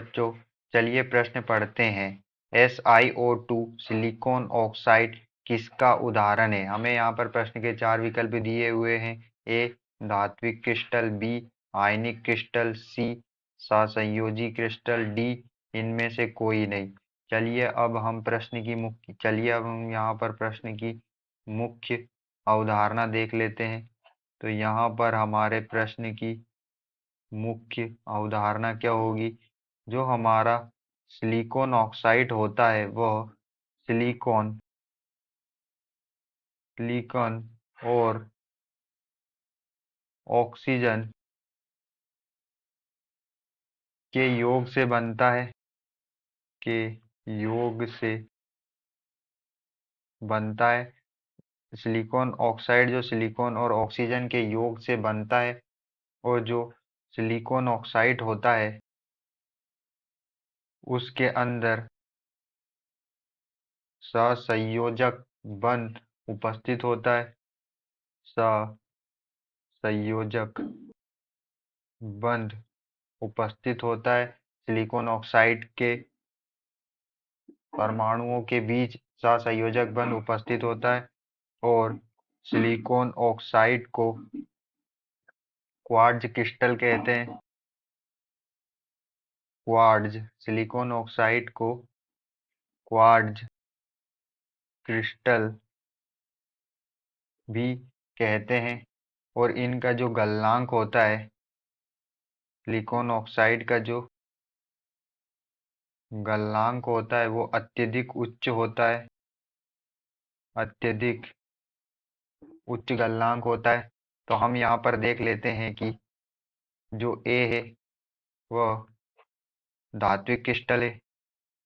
बच्चों, चलिए प्रश्न पढ़ते हैं। SiO2 सिलिकॉन ऑक्साइड किसका उदाहरण है? हमें यहाँ पर प्रश्न के 4 विकल्प दिए हुए हैं। ए धात्विक क्रिस्टल, बी आयनिक क्रिस्टल, सी सहसंयोजी क्रिस्टल, डी इनमें से कोई नहीं। चलिए अब हम यहाँ पर प्रश्न की मुख्य अवधारणा देख लेते हैं। तो यहाँ पर हमारे प्रश्न की मुख्य अवधारणा क्या होगी? जो हमारा सिलिकॉन ऑक्साइड होता है वह सिलिकॉन सिलिकॉन और ऑक्सीजन के योग से बनता है के योग से बनता है। सिलिकॉन ऑक्साइड जो सिलिकॉन और ऑक्सीजन के योग से बनता है, और जो सिलिकॉन ऑक्साइड होता है उसके अंदर सहसंयोजक बंध उपस्थित होता है। सहसंयोजक बंध उपस्थित होता है। सिलिकॉन ऑक्साइड के परमाणुओं के बीच सहसंयोजक बंध उपस्थित होता है, और सिलिकॉन ऑक्साइड को क्वार्ट्ज क्रिस्टल कहते हैं। क्वार्ट्ज सिलिकॉन ऑक्साइड को क्वार्ट्ज क्रिस्टल भी कहते हैं। और इनका जो गलनांक होता है, सिलिकॉन ऑक्साइड का जो गलनांक होता है वो अत्यधिक उच्च होता है। अत्यधिक उच्च गलनांक होता है। तो हम यहाँ पर देख लेते हैं कि जो ए है वह धात्विक क्रिस्टल है।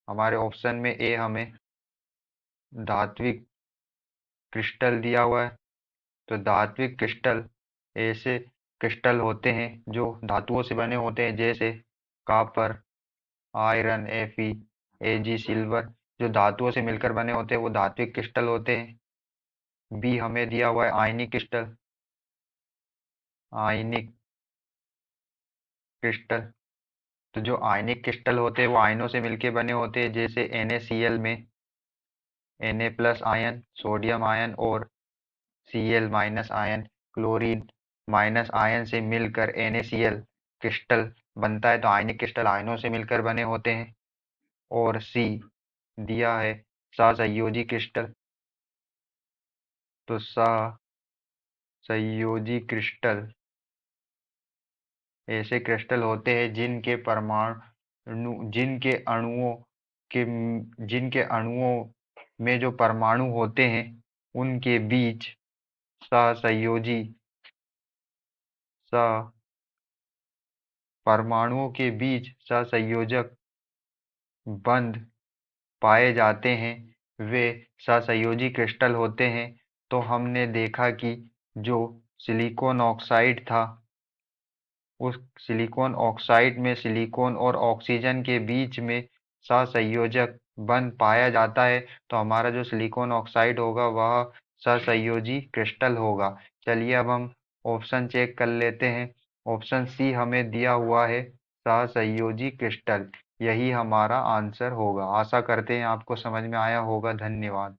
हमारे ऑप्शन में ए हमें धात्विक क्रिस्टल दिया हुआ है। तो धात्विक क्रिस्टल ऐसे क्रिस्टल होते हैं जो धातुओं से बने होते हैं, जैसे copper, iron, Fe, Ag, silver. जो धातुओं से मिलकर बने होते हैं वो धात्विक क्रिस्टल होते हैं। बी हमें दिया हुआ है आयनिक क्रिस्टल। आयनिक क्रिस्टल, तो जो आयनिक क्रिस्टल होते हैं वो आयनों से मिलकर बने होते हैं, जैसे NaCl में Na plus ion, sodium ion, और Cl minus ion, chlorine minus ion से मिलकर NaCl क्रिस्टल बनता है। तो आयनिक क्रिस्टल आयनों से मिलकर बने होते हैं। और सी दिया है सहसंयोजी क्रिस्टल। तो सहसंयोजी क्रिस्टल ऐसे क्रिस्टल होते हैं जिनके अणुओं में जो परमाणु होते हैं उनके बीच सहसंयोजी सह परमाणुओं के बीच सहसंयोजक बंध पाए जाते हैं, वे सहसंयोजी क्रिस्टल होते हैं। तो हमने देखा कि जो सिलिकॉन ऑक्साइड था, उस सिलिकॉन ऑक्साइड में सिलिकॉन और ऑक्सीजन के बीच में सहसंयोजक बंध पाया जाता है। तो हमारा जो सिलिकॉन ऑक्साइड होगा वह सहसंयोजी क्रिस्टल होगा। चलिए अब हम ऑप्शन चेक कर लेते हैं। ऑप्शन सी हमें दिया हुआ है सहसंयोजी क्रिस्टल। यही हमारा आंसर होगा। आशा करते हैं आपको समझ में आया होगा। धन्यवाद।